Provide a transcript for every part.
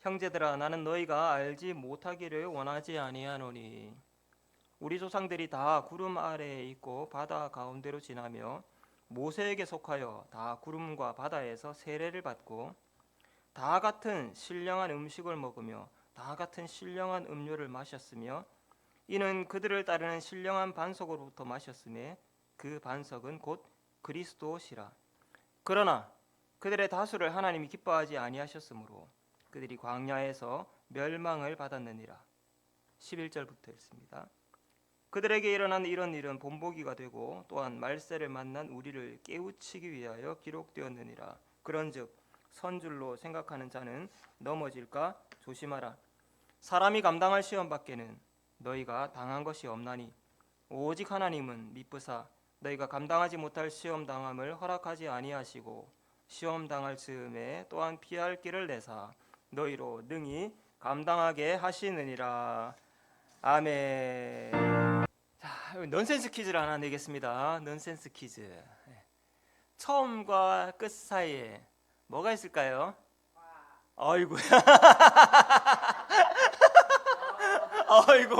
형제들아, 나는 너희가 알지 못하기를 원하지 아니하노니 우리 조상들이 다 구름 아래에 있고 바다 가운데로 지나며 모세에게 속하여 다 구름과 바다에서 세례를 받고 다 같은 신령한 음식을 먹으며 다 같은 신령한 음료를 마셨으며 이는 그들을 따르는 신령한 반석으로부터 마셨으며 그 반석은 곧 그리스도시라. 그러나 그들의 다수를 하나님이 기뻐하지 아니하셨으므로 그들이 광야에서 멸망을 받았느니라. 11절부터 읽습니다. 그들에게 일어난 이런 일은 본보기가 되고 또한 말세를 만난 우리를 깨우치기 위하여 기록되었느니라. 그런즉 선줄로 생각하는 자는 넘어질까 조심하라. 사람이 감당할 시험 밖에는 너희가 당한 것이 없나니 오직 하나님은 미쁘사 너희가 감당하지 못할 시험 당함을 허락하지 아니하시고 시험 당할 즈음에 또한 피할 길을 내사 너희로 능히 감당하게 하시느니라. 아멘. 자, 넌센스 퀴즈를 하나 내겠습니다. 넌센스 퀴즈. 처음과 끝 사이에 뭐가 있을까요? 아이고, 아이고,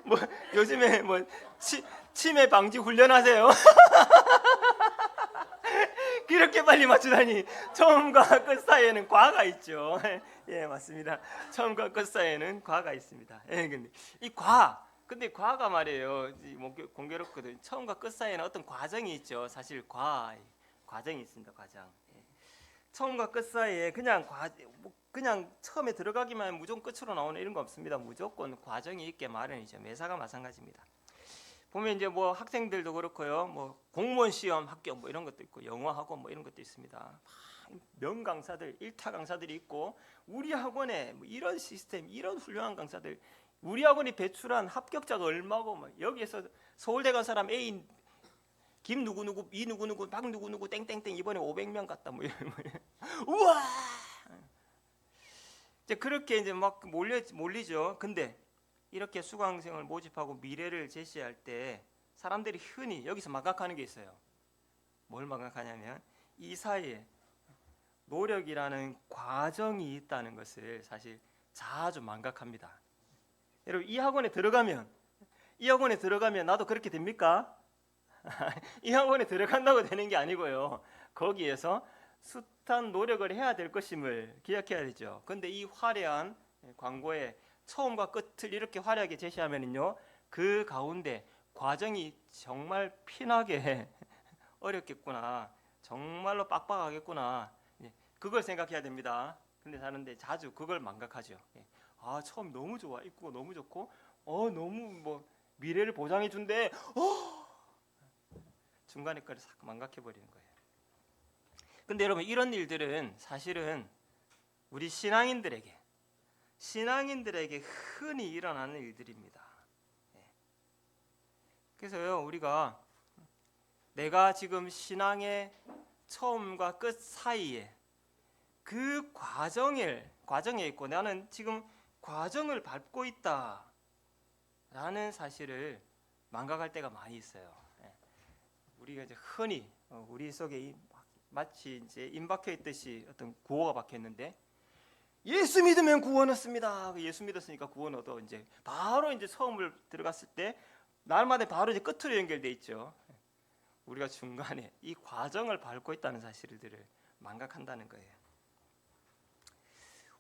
뭐 요즘에 뭐 치매 방지 훈련하세요? 그렇게 빨리 맞추다니. 처음과 끝 사이에는 과가 있죠. 예, 맞습니다. 처음과 끝 사이에는 과가 있습니다. 예, 근데 과가 말이에요. 뭐 공교롭거든. 처음과 끝 사이에는 어떤 과정이 있죠. 사실 과정이 있습니다. 과정. 예. 처음과 끝 사이에 그냥 처음에 들어가기만 하면 무조건 끝으로 나오는 이런 거 없습니다. 무조건 과정이 있게 마련이죠. 매사가 마찬가지입니다. 보면 이제 뭐 학생들도 그렇고요. 뭐 공무원 시험 합격 뭐 이런 것도 있고 영어 학원 뭐 이런 것도 있습니다. 명 강사들, 일타 강사들이 있고 우리 학원에 뭐 이런 시스템, 이런 훌륭한 강사들, 우리 학원이 배출한 합격자가 얼마고 뭐 여기에서 서울대 간 사람 A 김 누구누구, 이 누구누구, 박 누구누구, 땡땡땡 이번에 500명 갔다 뭐 이런 우와! 이제 그렇게 이제 막 몰리죠. 근데 이렇게 수강생을 모집하고 미래를 제시할 때 사람들이 흔히 여기서 망각하는 게 있어요. 뭘 망각하냐면 이 사이에 노력이라는 과정이 있다는 것을 사실 자주 망각합니다. 여러분 이 학원에 들어가면 나도 그렇게 됩니까? 이 학원에 들어간다고 되는 게 아니고요. 거기에서 숱한 노력을 해야 될 것임을 기억해야 되죠. 근데 이 화려한 광고에 처음과 끝을 이렇게 화려하게 제시하면요, 그 가운데 과정이 정말 피나게 어렵겠구나, 정말로 빡빡하겠구나, 그걸 생각해야 됩니다. 근데 사는데 자주 그걸 망각하죠. 아, 처음 너무 좋아, 입구가 너무 좋고, 너무 뭐 미래를 보장해 준대. 중간에 거를 싹 망각해 버리는 거예요. 근데 여러분 이런 일들은 사실은 우리 신앙인들에게 흔히 일어나는 일들입니다. 그래서요, 우리가 내가 지금 신앙의 처음과 끝 사이에 그 과정에 있고 나는 지금 과정을 밟고 있다라는 사실을 망각할 때가 많이 있어요. 우리가 이제 흔히 우리 속에 마치 이제 임박혀 있듯이 어떤 구호가 박혀 있는데, 예수 믿으면 구원 얻습니다. 예수 믿었으니까 구원 얻어. 이제 바로 이제 처음을 들어갔을 때 날마다 바로 이제 끝으로 연결돼 있죠. 우리가 중간에 이 과정을 밟고 있다는 사실들을 망각한다는 거예요.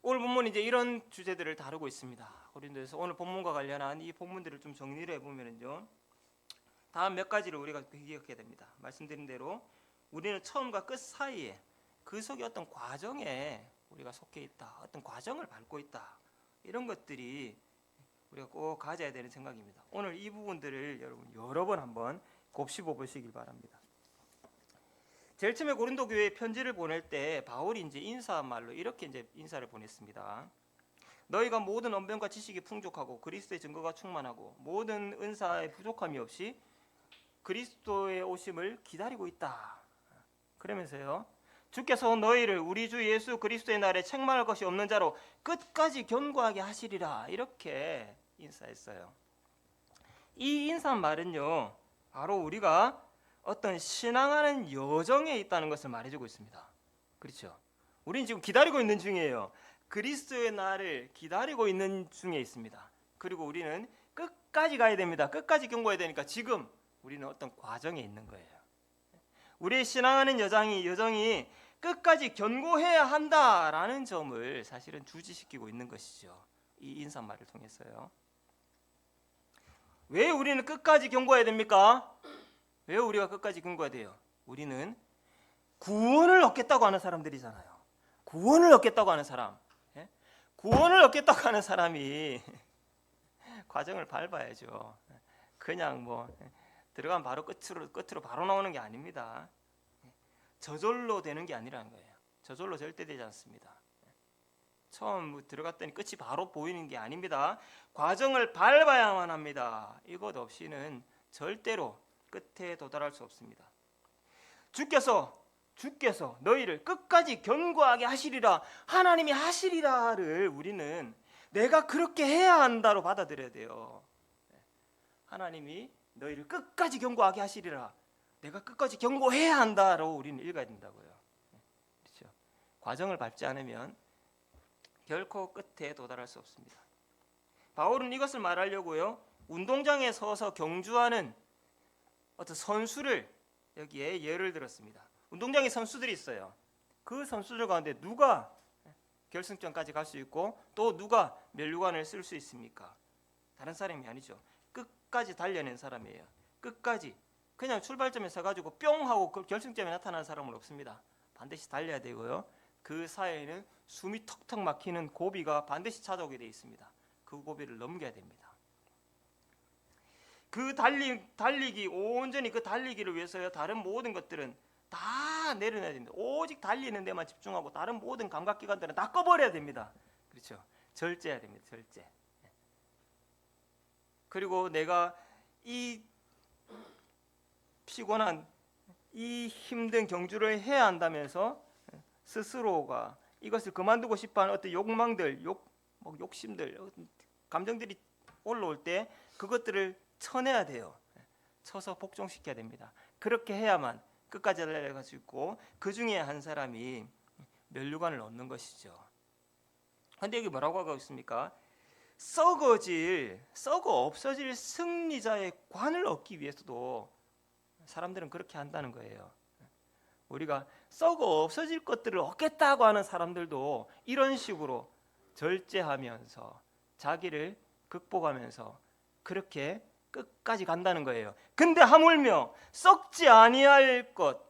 오늘 본문 이제 이런 주제들을 다루고 있습니다. 그래서 오늘 본문과 관련한 이 본문들을 좀 정리를 해보면요, 다음 몇 가지를 우리가 기억해야 됩니다. 말씀드린 대로 우리는 처음과 끝 사이에 그 속에 어떤 과정에 우리가 속해 있다, 어떤 과정을 밟고 있다, 이런 것들이 우리가 꼭 가져야 되는 생각입니다. 오늘 이 부분들을 여러분 여러 번 한번 곱씹어 보시길 바랍니다. 제일 처음에 고린도 교회에 편지를 보낼 때 바울이 이제 인사말로 이렇게 이제 인사를 보냈습니다. 너희가 모든 언변과 지식이 풍족하고 그리스도의 증거가 충만하고 모든 은사의 부족함이 없이 그리스도의 오심을 기다리고 있다. 그러면서요, 주께서 너희를 우리 주 예수 그리스도의 날에 책망할 것이 없는 자로 끝까지 견고하게 하시리라, 이렇게 인사했어요. 이 인사말은요, 바로 우리가 어떤 신앙하는 여정에 있다는 것을 말해주고 있습니다. 그렇죠? 우리는 지금 기다리고 있는 중이에요. 그리스도의 날을 기다리고 있는 중에 있습니다. 그리고 우리는 끝까지 가야 됩니다. 끝까지 경고해야 되니까 지금 우리는 어떤 과정에 있는 거예요. 우리의 신앙하는 여정이 끝까지 견고해야 한다라는 점을 사실은 주지시키고 있는 것이죠. 이 인사말을 통해서요. 왜 우리는 끝까지 견고해야 됩니까? 왜 우리가 끝까지 견고해야 돼요? 우리는 구원을 얻겠다고 하는 사람들이잖아요. 구원을 얻겠다고 하는 사람, 구원을 얻겠다고 하는 사람이 과정을 밟아야죠. 그냥 뭐 들어가면 바로 끝으로 바로 나오는 게 아닙니다. 저절로 되는 게 아니라는 거예요. 저절로 절대 되지 않습니다. 처음 들어갔더니 끝이 바로 보이는 게 아닙니다. 과정을 밟아야만 합니다. 이것 없이는 절대로 끝에 도달할 수 없습니다. 주께서 너희를 끝까지 견고하게 하시리라, 하나님이 하시리라를 우리는 내가 그렇게 해야 한다로 받아들여야 돼요. 하나님이 너희를 끝까지 견고하게 하시리라, 내가 끝까지 견고해야 한다로 우리는 읽어야 된다고요. 그렇죠? 과정을 밟지 않으면 결코 끝에 도달할 수 없습니다. 바울은 이것을 말하려고요, 운동장에 서서 경주하는 어떤 선수를 여기에 예를 들었습니다. 운동장에 선수들이 있어요. 그 선수들 가운데 누가 결승전까지 갈 수 있고 또 누가 면류관을 쓸 수 있습니까? 다른 사람이 아니죠. 끝까지 달려낸 사람이에요. 끝까지 그냥 출발점에 서가지고 뿅 하고 그 결승점에 나타나는 사람은 없습니다. 반드시 달려야 되고요. 그 사이에는 숨이 턱턱 막히는 고비가 반드시 찾아오게 되어 있습니다. 그 고비를 넘겨야 됩니다. 그 달리기 온전히 그 달리기를 위해서요, 다른 모든 것들은 다 내려놔야 됩니다. 오직 달리는 데만 집중하고 다른 모든 감각기관들은 다 꺼버려야 됩니다. 그렇죠? 절제해야 됩니다. 절제. 그리고 내가 이 피곤한 이 힘든 경주를 해야 한다면서 스스로가 이것을 그만두고 싶어하는 어떤 욕망들, 욕심들, 감정들이 올라올 때 그것들을 쳐내야 돼요. 쳐서 복종시켜야 됩니다. 그렇게 해야만 끝까지 달려갈 수 있고 그 중에 한 사람이 면류관을 얻는 것이죠. 그런데 여기 뭐라고 하고 있습니까? 썩어 없어질 승리자의 관을 얻기 위해서도 사람들은 그렇게 한다는 거예요. 우리가 썩어 없어질 것들을 얻겠다고 하는 사람들도 이런 식으로 절제하면서 자기를 극복하면서 그렇게 끝까지 간다는 거예요. 근데 하물며 썩지 아니할 것,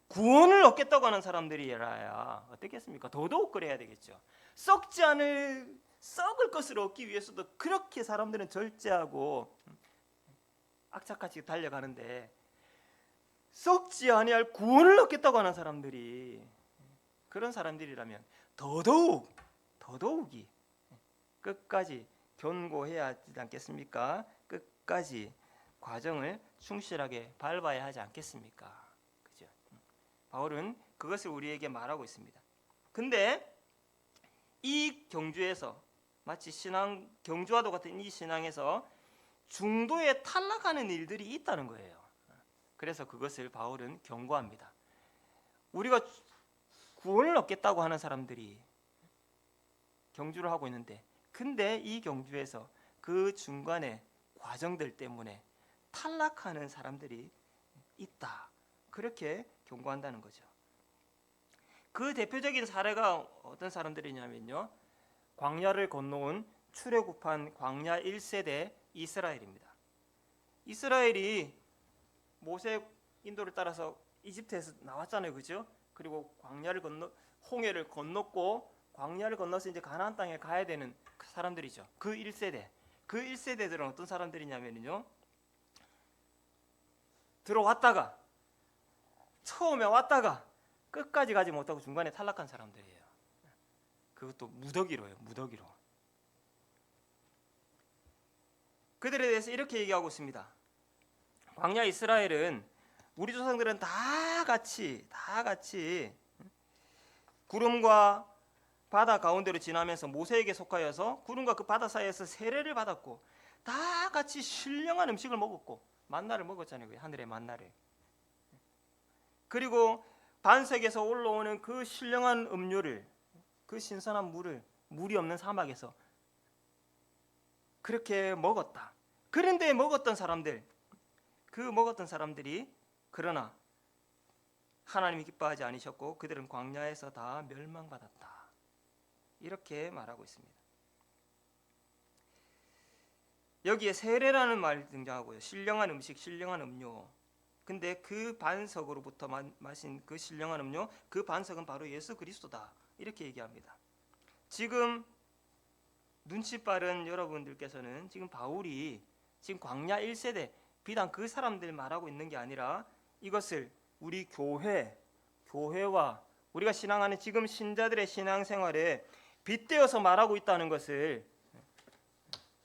구원을 얻겠다고 하는 사람들이라야 어떻겠습니까? 더더욱 그래야 되겠죠. 썩을 것을 얻기 위해서도 그렇게 사람들은 절제하고 악착같이 달려가는데 썩지 아니할 구원을 얻겠다고 하는 사람들이, 그런 사람들이라면 더더욱이 끝까지 견고해야 하지 않겠습니까? 끝까지 과정을 충실하게 밟아야 하지 않겠습니까? 그죠? 바울은 그것을 우리에게 말하고 있습니다. 근데 이 경주에서 마치 경주와도 같은 이 신앙에서 중도에 탈락하는 일들이 있다는 거예요. 그래서 그것을 바울은 경고합니다. 우리가 구원을 얻겠다고 하는 사람들이 경주를 하고 있는데, 근데 이 경주에서 그 중간에 과정들 때문에 탈락하는 사람들이 있다. 그렇게 경고한다는 거죠. 그 대표적인 사례가 어떤 사람들이냐면요, 광야를 건너온 출애굽한 광야 1세대 이스라엘입니다. 이스라엘이 모세 인도를 따라서 이집트에서 나왔잖아요, 그죠? 그리고 홍해를 건넜고 광야를 건너서 이제 가나안 땅에 가야 되는 그 사람들이죠. 그 1세대들은 어떤 사람들이냐면요, 처음에 왔다가 끝까지 가지 못하고 중간에 탈락한 사람들이에요. 그것도 무더기로요. 그들에 대해서 이렇게 얘기하고 있습니다. 광야 이스라엘은, 우리 조상들은 다 같이 구름과 바다 가운데로 지나면서 모세에게 속하여서 구름과 그 바다 사이에서 세례를 받았고 다 같이 신령한 음식을 먹었고 만나를 먹었잖아요. 하늘의 만나를. 그리고 반석에서 올라오는 그 신령한 음료를, 그 신선한 물을 물이 없는 사막에서 그렇게 먹었다. 그런데 먹었던 사람들이 그러나 하나님이 기뻐하지 않으셨고 그들은 광야에서 다 멸망받았다. 이렇게 말하고 있습니다. 여기에 세례라는 말이 등장하고요. 신령한 음식, 신령한 음료. 근데 그 반석으로부터 마신 그 신령한 음료, 그 반석은 바로 예수 그리스도다. 이렇게 얘기합니다. 지금 눈치 빠른 여러분들께서는 지금 바울이 지금 광야 1세대 비단 그 사람들 말하고 있는 게 아니라 이것을 우리 교회와 우리가 신앙하는 지금 신자들의 신앙생활에 빗대어서 말하고 있다는 것을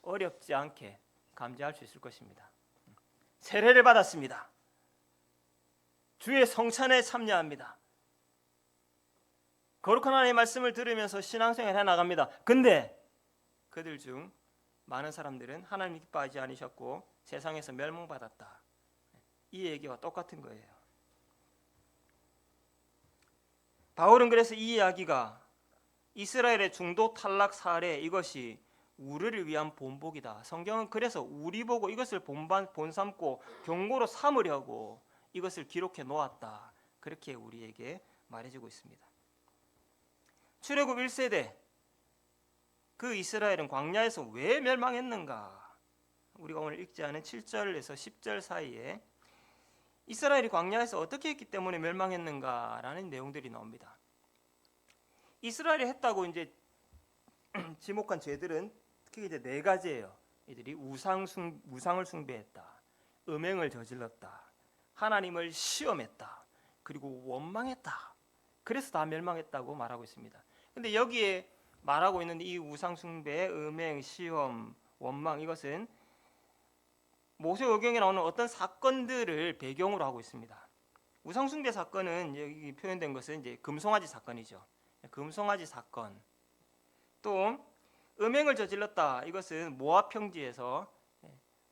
어렵지 않게 감지할 수 있을 것입니다. 세례를 받았습니다. 주의 성찬에 참여합니다. 거룩한 하나님의 말씀을 들으면서 신앙생활을 해나갑니다. 근데 그들 중 많은 사람들은 하나님이 기뻐하지 않으셨고 세상에서 멸망받았다. 이 얘기와 똑같은 거예요. 바울은 그래서 이 이야기가 이스라엘의 중도 탈락 사례, 이것이 우리를 위한 본보기다. 성경은 그래서 우리 보고 이것을 본삼고 경고로 삼으려고 이것을 기록해 놓았다. 그렇게 우리에게 말해주고 있습니다. 출애굽 1세대 그 이스라엘은 광야에서 왜 멸망했는가? 우리가 오늘 읽지 않은 7절에서 10절 사이에 이스라엘이 광야에서 어떻게 했기 때문에 멸망했는가라는 내용들이 나옵니다. 이스라엘이 했다고 이제 지목한 죄들은 특히 이제 네 가지예요. 이들이 우상을 숭배했다, 음행을 저질렀다, 하나님을 시험했다, 그리고 원망했다. 그래서 다 멸망했다고 말하고 있습니다. 근데 여기에 말하고 있는 이 우상 숭배, 음행, 시험, 원망, 이것은 모세오경에 나오는 어떤 사건들을 배경으로 하고 있습니다. 우상 숭배 사건은 여기 표현된 것은 이제 금송아지 사건이죠. 금송아지 사건. 또 음행을 저질렀다. 이것은 모압 평지에서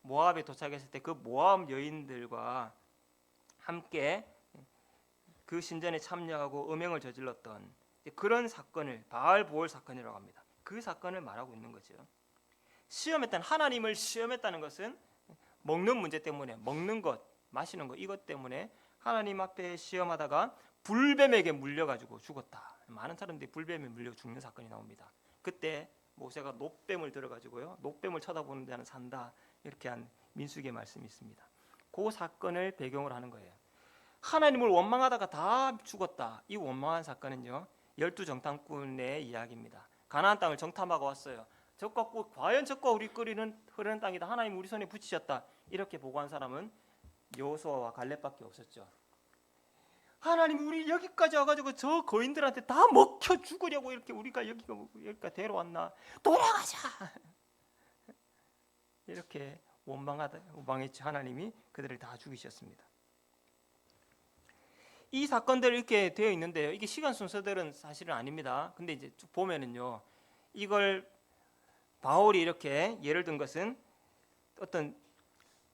모압에 도착했을 때 그 모압 여인들과 함께 그 신전에 참여하고 음행을 저질렀던 그런 사건을 바알보올 사건이라고 합니다. 그 사건을 말하고 있는 거죠. 하나님을 시험했다는 것은 먹는 문제 때문에, 먹는 것, 마시는 것, 이것 때문에 하나님 앞에 시험하다가 불뱀에게 물려가지고 죽었다. 많은 사람들이 불뱀에 물려 죽는 사건이 나옵니다. 그때 모세가 놋뱀을 들어가지고요, 놋뱀을 쳐다보는 자는 산다, 이렇게 한 민수기의 말씀이 있습니다. 그 사건을 배경으로 하는 거예요. 하나님을 원망하다가 다 죽었다. 이 원망한 사건은요, 12정탐꾼의 이야기입니다. 가나안 땅을 정탐하고 왔어요. 과연 적과 우리 흐르는 땅이다. 하나님 우리 손에 붙이셨다. 이렇게 보고한 사람은 여호수아와 갈렙밖에 없었죠. 하나님 우리 여기까지 와가지고 저 거인들한테 다 먹혀 죽으려고 이렇게 우리가 여기까지 데려왔나? 돌아가자. 이렇게 원망했죠. 하나님이 그들을 다 죽이셨습니다. 이 사건들 이렇게 되어 있는데요. 이게 시간 순서들은 사실은 아닙니다. 근데 이제 쭉 보면은요, 이걸 바울이 이렇게 예를 든 것은 어떤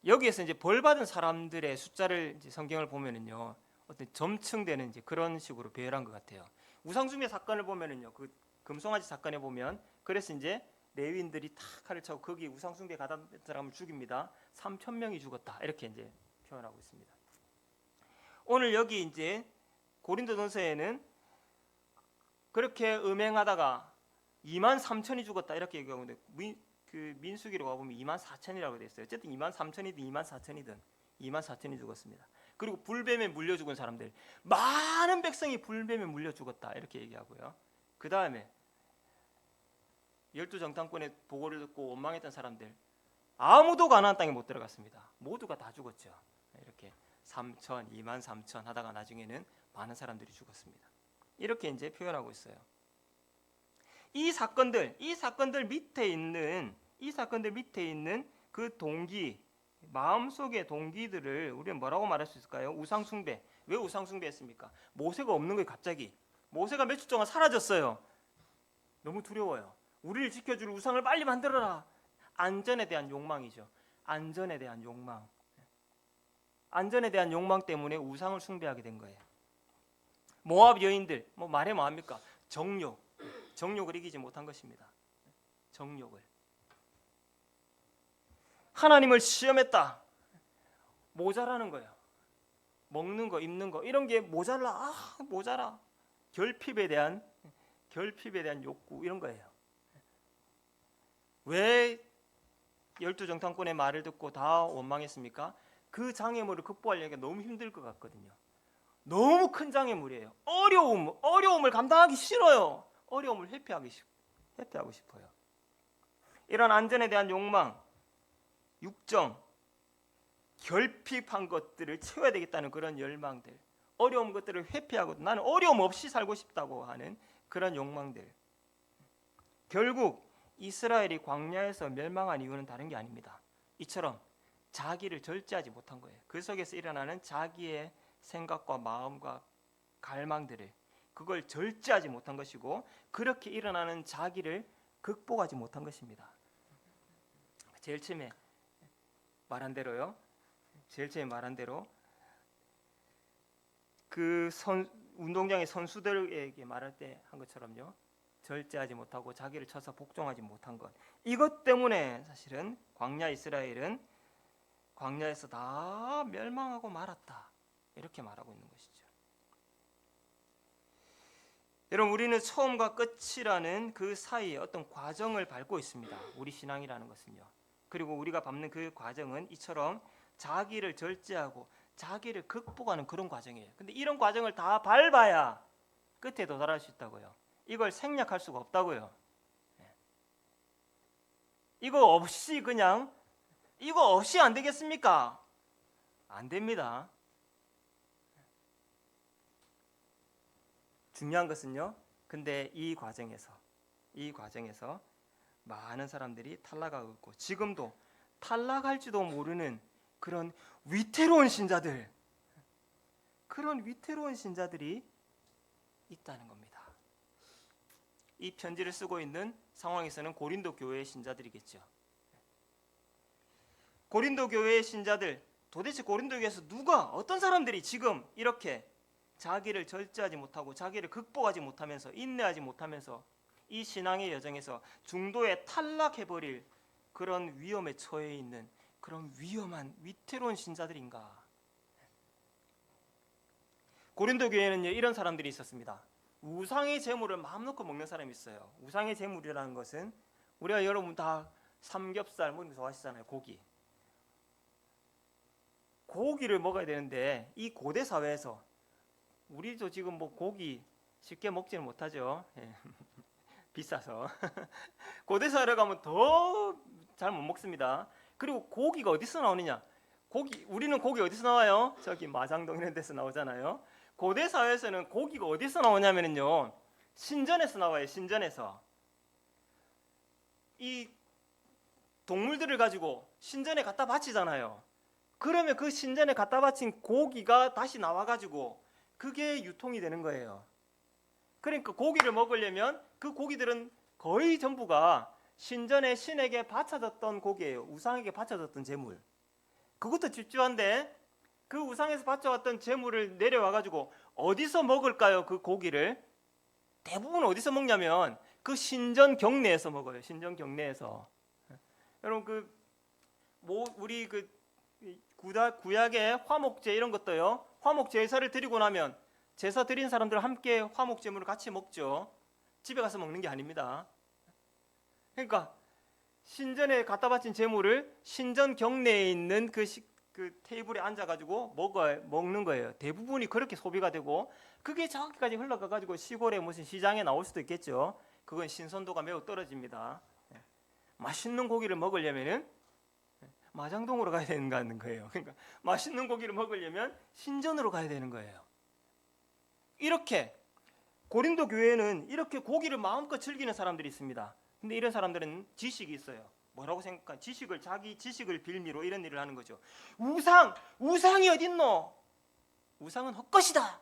여기에서 이제 벌 받은 사람들의 숫자를 이제 성경을 보면은요, 어떤 점층되는 이제 그런 식으로 배열한 것 같아요. 우상숭배 사건을 보면은요, 그 금송아지 사건에 보면 그래서 이제 레위인들이 탁 칼을 차고 거기 우상숭배 가담 사람을 죽입니다. 3,000명이 죽었다. 이렇게 이제 표현하고 있습니다. 오늘 여기 이제 고린도전서에는 그렇게 음행하다가 23,000이 죽었다 이렇게 얘기하고 있는데 그 민수기로 가보면 24,000이라고 되어 있어요. 어쨌든 23,000이든 24,000이든 24,000이 죽었습니다. 그리고 불뱀에 물려 죽은 사람들, 많은 백성이 불뱀에 물려 죽었다 이렇게 얘기하고요. 그 다음에 12정탐꾼의 보고를 듣고 원망했던 사람들, 아무도 가나안 땅에 못 들어갔습니다. 모두가 다 죽었죠. 이렇게 3,000, 23,000 하다가 나중에는 많은 사람들이 죽었습니다. 이렇게 이제 표현하고 있어요. 이 사건들 밑에 있는 그 동기, 마음속의 동기들을 우리는 뭐라고 말할 수 있을까요? 우상숭배. 왜 우상숭배했습니까? 모세가 없는 거예요. 갑자기 모세가 며칠 동안 사라졌어요. 너무 두려워요. 우리를 지켜줄 우상을 빨리 만들어라. 안전에 대한 욕망이죠. 안전에 대한 욕망 때문에 우상을 숭배하게 된 거예요. 모압 여인들 말해 뭐합니까? 정욕을 이기지 못한 것입니다. 정욕을. 하나님을 시험했다. 모자라는 거예요. 먹는 거, 입는 거 이런 게 모자라. 모자라. 결핍에 대한 욕구 이런 거예요. 왜 12정탐꾼의 말을 듣고 다 원망했습니까? 그 장애물을 극복하려니까 너무 힘들 것 같거든요. 너무 큰 장애물이에요. 어려움을 감당하기 싫어요. 어려움을 회피하고 싶어요. 이런 안전에 대한 욕망, 육정, 결핍한 것들을 채워야 되겠다는 그런 열망들, 어려운 것들을 회피하고 나는 어려움 없이 살고 싶다고 하는 그런 욕망들. 결국 이스라엘이 광야에서 멸망한 이유는 다른 게 아닙니다. 이처럼 자기를 절제하지 못한 거예요. 그 속에서 일어나는 자기의 생각과 마음과 갈망들을 그걸 절제하지 못한 것이고 그렇게 일어나는 자기를 극복하지 못한 것입니다. 제일 처음에 말한 대로 그 운동장의 선수들에게 말할 때 한 것처럼요. 절제하지 못하고 자기를 쳐서 복종하지 못한 것. 이것 때문에 사실은 광야 이스라엘은 광야에서 다 멸망하고 말았다. 이렇게 말하고 있는 것이죠. 여러분 우리는 처음과 끝이라는 그 사이에 어떤 과정을 밟고 있습니다. 우리 신앙이라는 것은요. 그리고 우리가 밟는 그 과정은 이처럼 자기를 절제하고 자기를 극복하는 그런 과정이에요. 근데 이런 과정을 다 밟아야 끝에 도달할 수 있다고요. 이걸 생략할 수가 없다고요. 이거 없이 안 되겠습니까? 안 됩니다. 중요한 것은요. 근데 이 과정에서 많은 사람들이 탈락하고 있고 지금도 탈락할지도 모르는 그런 위태로운 신자들이 있다는 겁니다. 이 편지를 쓰고 있는 상황에서는 고린도 교회의 신자들이겠죠. 고린도 교회의 신자들, 도대체 고린도 교회에서 어떤 사람들이 지금 이렇게 자기를 절제하지 못하고 자기를 극복하지 못하면서 인내하지 못하면서 이 신앙의 여정에서 중도에 탈락해버릴 그런 위험에 처해 있는 그런 위험한 위태로운 신자들인가? 고린도 교회에는 이런 사람들이 있었습니다. 우상의 제물을 마음 놓고 먹는 사람이 있어요. 우상의 제물이라는 것은 우리가 여러분 다 삼겹살 뭐 좋아하시잖아요. 고기를 먹어야 되는데 이 고대 사회에서 우리도 지금 고기 쉽게 먹지는 못하죠. 비싸서. 고대 사회에 가면 더 잘 못 먹습니다. 그리고 고기가 어디서 나오느냐? 우리는 고기 어디서 나와요? 저기 마장동 이런 데서 나오잖아요. 고대 사회에서는 고기가 어디서 나오냐면요. 신전에서 나와요. 신전에서. 이 동물들을 가지고 신전에 갖다 바치잖아요. 그러면 그 신전에 갖다 바친 고기가 다시 나와가지고 그게 유통이 되는 거예요. 그러니까 고기를 먹으려면 그 고기들은 거의 전부가 신전의 신에게 바쳐졌던 고기예요. 우상에게 바쳐졌던 제물. 그것도 찝찝한데 그 우상에서 바쳐왔던 제물을 내려와가지고 어디서 먹을까요? 그 고기를 대부분 어디서 먹냐면 그 신전 경내에서 먹어요. 신전 경내에서. 여러분 우리 구약의 화목제 이런 것도요. 화목 제사를 드리고 나면 제사 드린 사람들 함께 화목 제물을 같이 먹죠. 집에 가서 먹는 게 아닙니다. 그러니까 신전에 갖다 바친 제물을 신전 경내에 있는 그 테이블에 앉아가지고 먹는 거예요. 대부분이 그렇게 소비가 되고 그게 저기까지 흘러가가지고 시골에 무슨 시장에 나올 수도 있겠죠. 그건 신선도가 매우 떨어집니다. 맛있는 고기를 먹으려면은 마장동으로 가야 되는 거예요. 그러니까 맛있는 고기를 먹으려면 신전으로 가야 되는 거예요. 이렇게 고린도 교회에는 이렇게 고기를 마음껏 즐기는 사람들이 있습니다. 근데 이런 사람들은 지식이 있어요. 뭐라고 생각하? 자기 지식을 빌미로 이런 일을 하는 거죠. 우상이 어딨노? 우상은 헛것이다.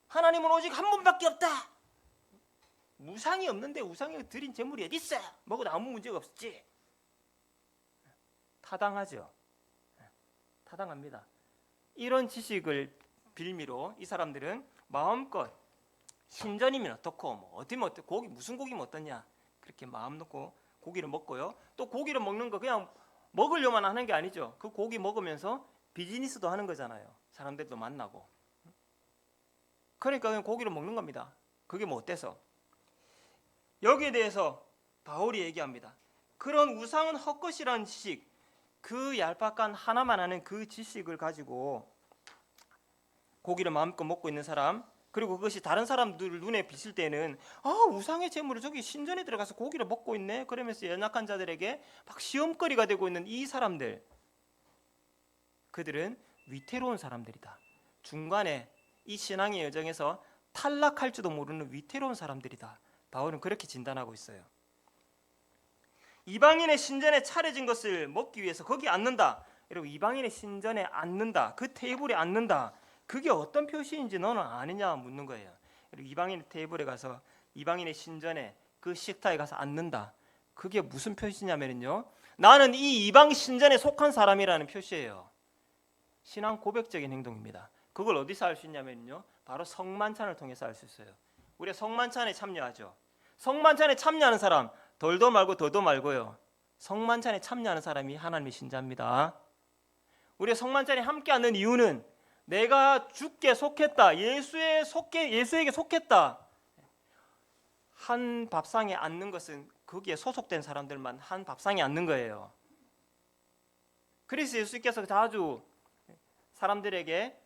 하나님은 오직 한 분밖에 없다. 우상이 없는데 우상이 드린 제물이 어디 있어? 먹어도 아무 문제가 없지. 타당하죠. 타당합니다. 이런 지식을 빌미로 이 사람들은 마음껏 신전이면 어떻고 뭐 어디면 어떻고 고기 무슨 고기면 어떠냐 그렇게 마음 놓고 고기를 먹고요. 또 고기를 먹는 거 그냥 먹으려만 하는 게 아니죠. 그 고기 먹으면서 비즈니스도 하는 거잖아요. 사람들도 만나고. 그러니까 그냥 고기를 먹는 겁니다. 그게 뭐 어때서? 여기에 대해서 바울이 얘기합니다. 그런 우상은 헛것이라는 지식, 그 얄팍한 하나만 아는 그 지식을 가지고 고기를 마음껏 먹고 있는 사람, 그리고 그것이 다른 사람들 눈에 비칠 때는 우상의 제물을 저기 신전에 들어가서 고기를 먹고 있네 그러면서 연약한 자들에게 막 시험거리가 되고 있는 이 사람들, 그들은 위태로운 사람들이다. 중간에 이 신앙의 여정에서 탈락할지도 모르는 위태로운 사람들이다. 바울은 그렇게 진단하고 있어요. 이방인의 신전에 차려진 것을 먹기 위해서 거기 앉는다. 그리고 이방인의 신전에 앉는다. 그 테이블에 앉는다. 그게 어떤 표시인지 너는 아느냐 묻는 거예요. 그리고 이방인의 테이블에 가서 이방인의 신전에 그 식탁에 가서 앉는다. 그게 무슨 표시냐면요. 나는 이 이방 신전에 속한 사람이라는 표시예요. 신앙 고백적인 행동입니다. 그걸 어디서 알 수 있냐면요. 바로 성만찬을 통해서 알 수 있어요. 우리가 성만찬에 참여하죠. 성만찬에 참여하는 사람 덜도 말고 더도 말고요. 성만찬에 참여하는 사람이 하나님의 신자입니다. 우리가 성만찬에 함께 앉는 이유는 내가 주께 속했다. 예수에게 속했다. 한 밥상에 앉는 것은 거기에 소속된 사람들만 한 밥상에 앉는 거예요. 그래서 예수께서 자주 사람들에게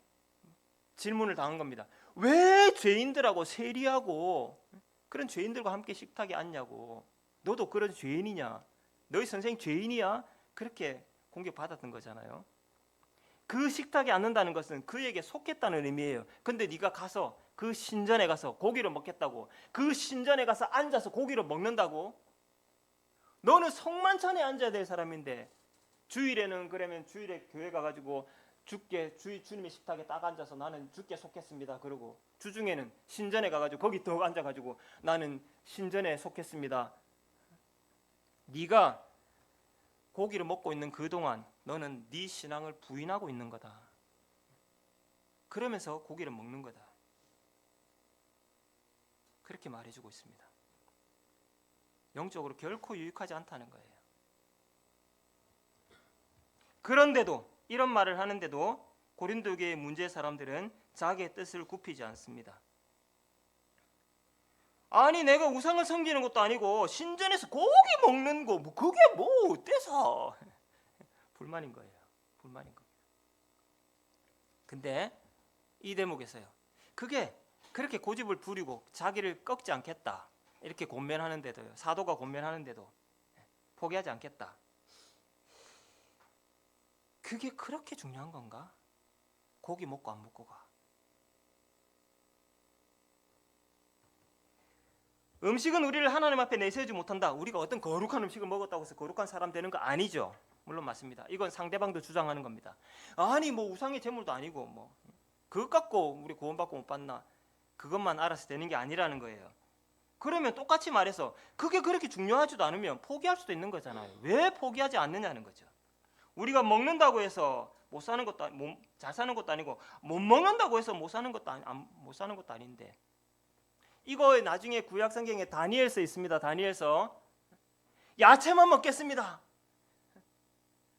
질문을 당한 겁니다. 왜 죄인들하고 세리하고 그런 죄인들과 함께 식탁에 앉냐고. 너도 그런 죄인이냐? 너희 선생 죄인이야? 그렇게 공격받았던 거잖아요. 그 식탁에 앉는다는 것은 그에게 속했다는 의미예요. 근데 네가 가서 그 신전에 가서 고기를 먹겠다고, 그 신전에 가서 앉아서 고기를 먹는다고? 너는 성만찬에 앉아야 될 사람인데 주일에는 그러면 주일에 교회 가가지고 주님의 식탁에 딱 앉아서 나는 주께 속했습니다. 그러고 주중에는 신전에 가가지고 거기 더 앉아가지고 나는 신전에 속했습니다. 네가 고기를 먹고 있는 그동안 너는 네 신앙을 부인하고 있는 거다. 그러면서 고기를 먹는 거다. 그렇게 말해주고 있습니다. 영적으로 결코 유익하지 않다는 거예요. 그런데도 이런 말을 하는데도 고린도교의 문제 사람들은 자기의 뜻을 굽히지 않습니다. 아니 내가 우상을 섬기는 것도 아니고 신전에서 고기 먹는 거 뭐 그게 뭐 어때서 불만인 거예요. 불만인 겁니다. 근데 이 대목에서요. 그게 그렇게 고집을 부리고 자기를 꺾지 않겠다. 이렇게 권면하는데도요. 사도가 권면하는데도 포기하지 않겠다. 그게 그렇게 중요한 건가? 고기 먹고 안 먹고가. 음식은 우리를 하나님 앞에 내세우지 못한다. 우리가 어떤 거룩한 음식을 먹었다고 해서 거룩한 사람 되는 거 아니죠. 물론 맞습니다. 이건 상대방도 주장하는 겁니다. 아니 뭐 우상의 제물도 아니고 뭐 그것 갖고 우리 구원받고 못 받나? 그것만 알아서 되는 게 아니라는 거예요. 그러면 똑같이 말해서 그게 그렇게 중요하지도 않으면 포기할 수도 있는 거잖아요. 왜 포기하지 않느냐는 거죠. 우리가 먹는다고 해서 못 사는 것도 잘 사는 것도 아니고 못 먹는다고 해서 못 사는 것도 아닌데 이거 나중에 구약 성경에 다니엘서 있습니다. 다니엘서 야채만 먹겠습니다.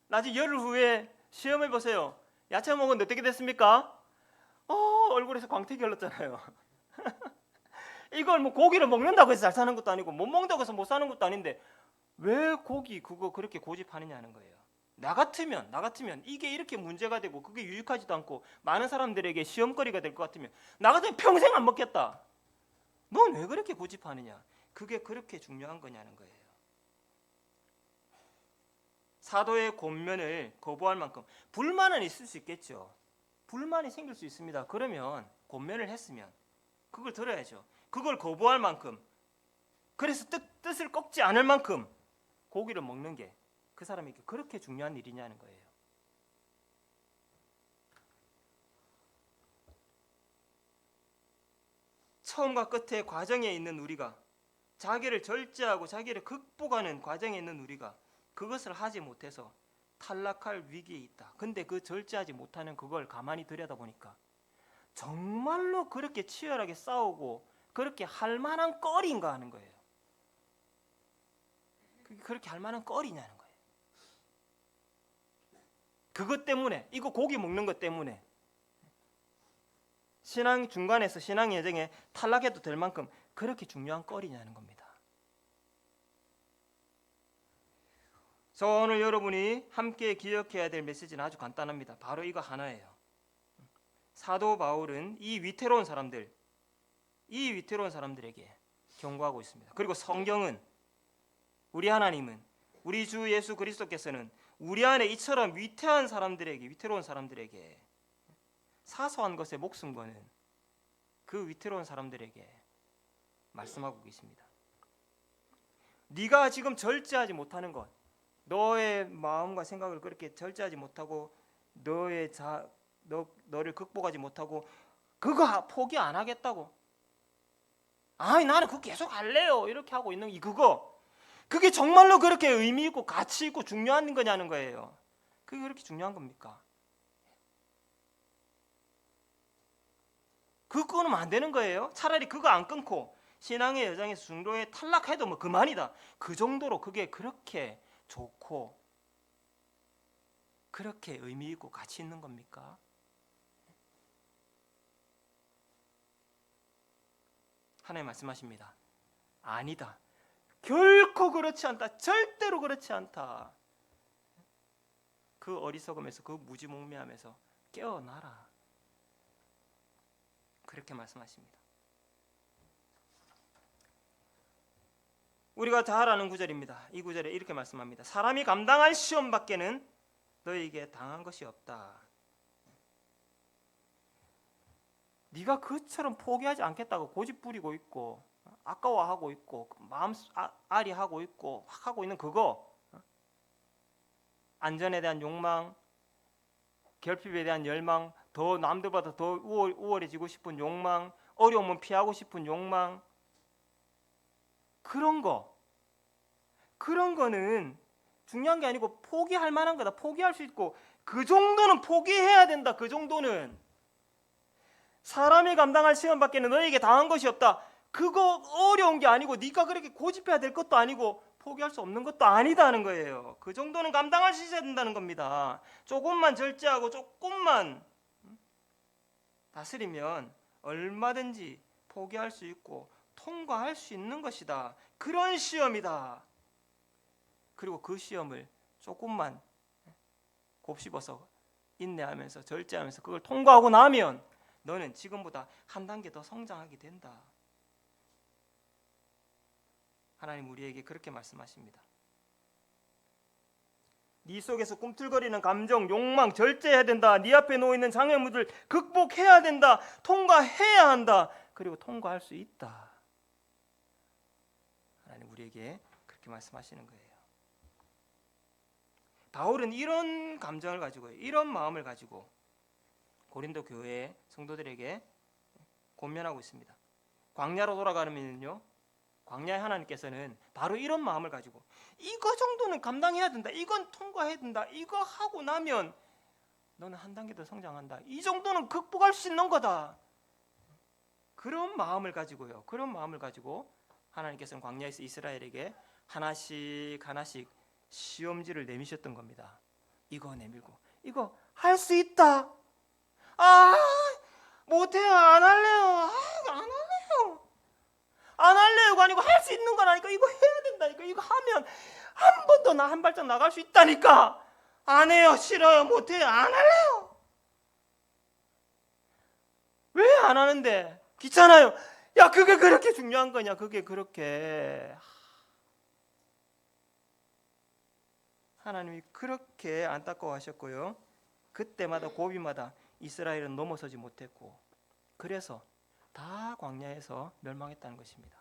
나중에 열흘 후에 시험해 보세요. 야채 먹었는데 어떻게 됐습니까? 얼굴에서 광택이 흘렀잖아요. 이걸 뭐 고기를 먹는다고 해서 잘 사는 것도 아니고 못 먹는다고 해서 못 사는 것도 아닌데 왜 고기 그거 그렇게 고집하느냐는 거예요. 나 같으면 이게 이렇게 문제가 되고 그게 유익하지도 않고 많은 사람들에게 시험거리가 될 것 같으면 나 같으면 평생 안 먹겠다. 넌 왜 그렇게 고집하느냐? 그게 그렇게 중요한 거냐는 거예요. 사도의 권면을 거부할 만큼 불만은 있을 수 있겠죠. 불만이 생길 수 있습니다. 그러면 권면을 했으면 그걸 들어야죠. 그걸 거부할 만큼 그래서 뜻을 꺾지 않을 만큼 고기를 먹는 게 그 사람에게 그렇게 중요한 일이냐는 거예요. 처음과 끝의 과정에 있는 우리가 자기를 절제하고 자기를 극복하는 과정에 있는 우리가 그것을 하지 못해서 탈락할 위기에 있다. 근데 그 절제하지 못하는 그걸 가만히 들여다보니까 정말로 그렇게 치열하게 싸우고 그렇게 할 만한 거리인가 하는 거예요. 그렇게 할 만한 거리냐는 거예요. 그것 때문에, 이거 고기 먹는 것 때문에 신앙 중간에서 신앙 여정에 탈락해도 될 만큼 그렇게 중요한 거리냐는 겁니다. 저 오늘 여러분이 함께 기억해야 될 메시지는 아주 간단합니다. 바로 이거 하나예요. 사도 바울은 이 위태로운 사람들에게 경고하고 있습니다. 그리고 성경은, 우리 하나님은, 우리 주 예수 그리스도께서는 우리 안에 이처럼 위태로운 사람들에게 사소한 것에 목숨 거는 그 위태로운 사람들에게 말씀하고 계십니다. 네가 지금 절제하지 못하는 것, 너의 마음과 생각을 그렇게 절제하지 못하고 너를 극복하지 못하고 그거 포기 안 하겠다고, 아니 나는 그거 계속 할래요 이렇게 하고 있는 그게 정말로 그렇게 의미 있고 가치 있고 중요한 거냐는 거예요. 그게 그렇게 중요한 겁니까? 그거 끊으면 안 되는 거예요. 차라리 그거 안 끊고 신앙의 여정에서 중도에 탈락해도 뭐 그만이다, 그 정도로 그게 그렇게 좋고 그렇게 의미 있고 가치 있는 겁니까? 하나님 말씀하십니다. 아니다. 결코 그렇지 않다. 절대로 그렇지 않다. 그 어리석음에서, 그 무지몽매함에서 깨어나라. 그렇게 말씀하십니다. 우리가 잘 아는 구절입니다. 이 구절에 이렇게 말씀합니다. 사람이 감당할 시험 밖에는 너에게 당한 것이 없다. 네가 그처럼 포기하지 않겠다고 고집 부리고 있고 아까워하고 있고 마음 아리하고 있고 하고 있는 그거, 안전에 대한 욕망, 결핍에 대한 열망, 더 남들보다 더 우월해지고 싶은 욕망, 어려움은 피하고 싶은 욕망, 그런 거는 중요한 게 아니고 포기할 만한 거다. 포기할 수 있고 그 정도는 포기해야 된다. 그 정도는 사람이 감당할 시험 밖에는 너에게 당한 것이 없다. 그거 어려운 게 아니고 네가 그렇게 고집해야 될 것도 아니고 포기할 수 없는 것도 아니다는 거예요. 그 정도는 감당할 수 있어야 된다는 겁니다. 조금만 절제하고 조금만 다스리면 얼마든지 포기할 수 있고 통과할 수 있는 것이다. 그런 시험이다. 그리고 그 시험을 조금만 곱씹어서 인내하면서 절제하면서 그걸 통과하고 나면 너는 지금보다 한 단계 더 성장하게 된다. 하나님 우리에게 그렇게 말씀하십니다. 네 속에서 꿈틀거리는 감정, 욕망 절제해야 된다. 네 앞에 놓여있는 장애물들 극복해야 된다. 통과해야 한다. 그리고 통과할 수 있다. 하나님 우리에게 그렇게 말씀하시는 거예요. 바울은 이런 감정을 가지고, 이런 마음을 가지고 고린도 교회 성도들에게 권면하고 있습니다. 광야로 돌아가면요, 광야의 하나님께서는 바로 이런 마음을 가지고 이거 정도는 감당해야 된다, 이건 통과해야 된다, 이거 하고 나면 너는 한 단계 더 성장한다, 이 정도는 극복할 수 있는 거다, 그런 마음을 가지고요, 그런 마음을 가지고 하나님께서는 광야에서 이스라엘에게 하나씩 시험지를 내미셨던 겁니다. 이거 내밀고 이거 할 수 있다, 못해요, 안 할래요, 안 할래요가 아니고 할 수 있는 거라니까, 이거 해야 된다니까, 이거 하면 한 번 더 한 발짝 나갈 수 있다니까, 안 해요, 싫어요, 못해요, 안 할래요. 왜 안 하는데? 귀찮아요. 야, 그게 그렇게 중요한 거냐? 그게 그렇게, 하나님이 그렇게 안타까워하셨고요, 그때마다 고비마다 이스라엘은 넘어서지 못했고, 그래서 다 광야에서 멸망했다는 것입니다.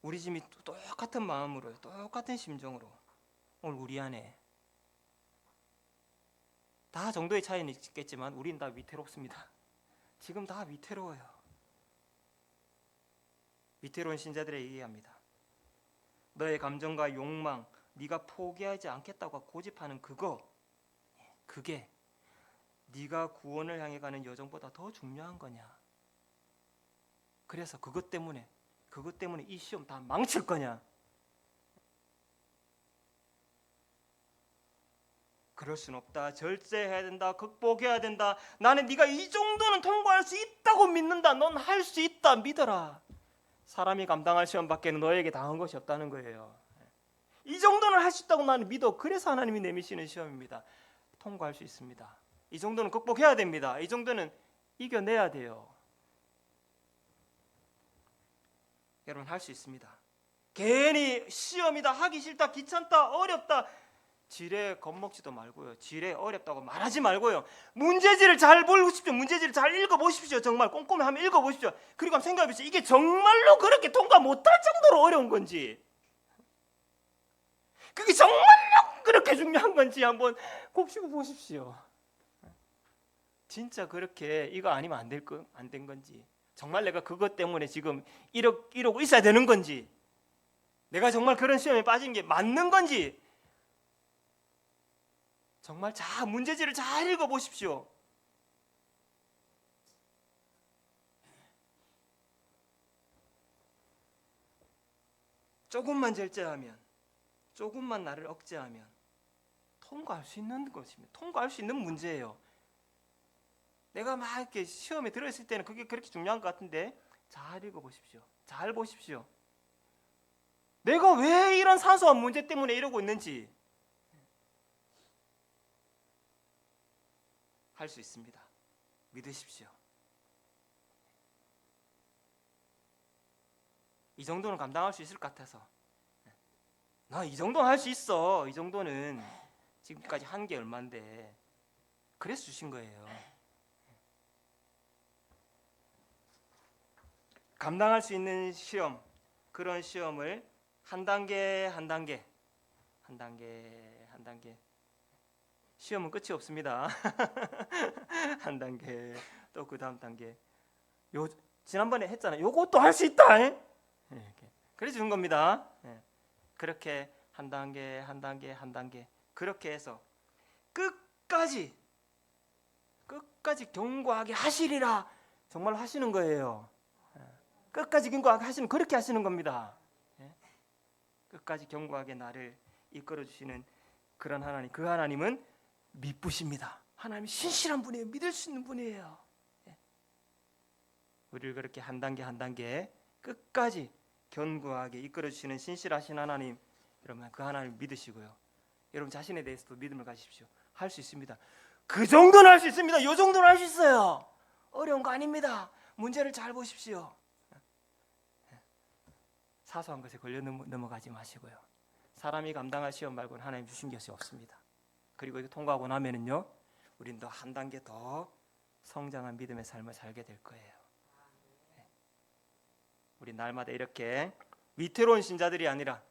우리 집이 똑같은 마음으로, 똑같은 심정으로 오늘 우리 안에 다 정도의 차이는 있겠지만 우리는 다 위태롭습니다. 지금 다 위태로워요. 위태로운 신자들에게 얘기합니다. 너의 감정과 욕망, 네가 포기하지 않겠다고 고집하는 그게 네가 구원을 향해 가는 여정보다 더 중요한 거냐? 그래서 그것 때문에 이 시험 다 망칠 거냐? 그럴 순 없다. 절제해야 된다. 극복해야 된다. 나는 네가 이 정도는 통과할 수 있다고 믿는다. 넌 할 수 있다. 믿어라. 사람이 감당할 시험밖에는 너에게 당한 것이 없다는 거예요. 이 정도는 할 수 있다고 나는 믿어. 그래서 하나님이 내미시는 시험입니다. 통과할 수 있습니다. 이 정도는 극복해야 됩니다. 이 정도는 이겨내야 돼요. 여러분 할 수 있습니다. 괜히 시험이다, 하기 싫다, 귀찮다, 어렵다 지레 겁먹지도 말고요. 지레 어렵다고 말하지 말고요. 문제지를 잘 보십시오. 문제지를 잘 읽어보십시오. 정말 꼼꼼히 한번 읽어보십시오. 그리고 한번 생각해보십시오. 이게 정말로 그렇게 통과 못할 정도로 어려운 건지, 그게 정말로 그렇게 중요한 건지 한번 곱씹어 보십시오. 진짜 그렇게 이거 아니면 안 된 건지, 정말 내가 그것 때문에 지금 이러고 있어야 되는 건지, 내가 정말 그런 시험에 빠진 게 맞는 건지, 정말 문제지를 잘 읽어보십시오. 조금만 절제하면, 조금만 나를 억제하면 통과할 수 있는 것입니다. 통과할 수 있는 문제예요. 내가 막 이렇게 시험에 들어있을 때는 그게 그렇게 중요한 것 같은데, 잘 읽어보십시오. 잘 보십시오. 내가 왜 이런 사소한 문제 때문에 이러고 있는지 할 수 있습니다. 믿으십시오. 이 정도는 감당할 수 있을 것 같아서, 나 이 정도는 할 수 있어. 이 정도는 지금까지 한 게 얼만데, 그래서 주신 거예요. 감당할 수 있는 시험, 그런 시험을 한 단계 시험은 끝이 없습니다. 한 단계, 또 그 다음 단계. 지난번에 했잖아요. 요것도 할 수 있다. 그래 주는 겁니다. 그렇게 한 단계 그렇게 해서 끝까지 견고하게 하시리라. 정말 하시는 거예요. 끝까지 견고하게 하시는, 그렇게 하시는 겁니다. 끝까지 견고하게 나를 이끌어 주시는 그런 하나님, 그 하나님은 미쁘십니다. 하나님이 신실한 분이에요. 믿을 수 있는 분이에요. 우리를 그렇게 한 단계 끝까지 견고하게 이끌어 주시는 신실하신 하나님, 여러분 그 하나님 믿으시고요. 여러분 자신에 대해서도 믿음을 가지십시오. 할 수 있습니다. 그 정도는 할 수 있습니다. 이 정도는 할 수 있어요. 어려운 거 아닙니다. 문제를 잘 보십시오. 사소한 것에 걸려 넘어가지 마시고요. 사람이 감당할 시험 말고는 하나님 주신 것이 없습니다. 그리고 이거 통과하고 나면은요, 우린 더 한 단계 더 성장한 믿음의 삶을 살게 될 거예요. 우리 날마다 이렇게 위태로운 신자들이 아니라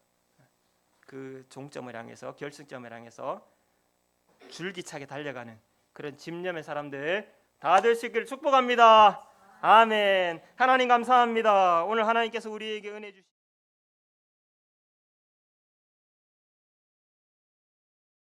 그 종점을 향해서, 결승점을 향해서 줄기차게 달려가는 그런 집념의 사람들 다 될 수 있기를 축복합니다. 아멘. 하나님 감사합니다. 오늘 하나님께서 우리에게 은혜 주시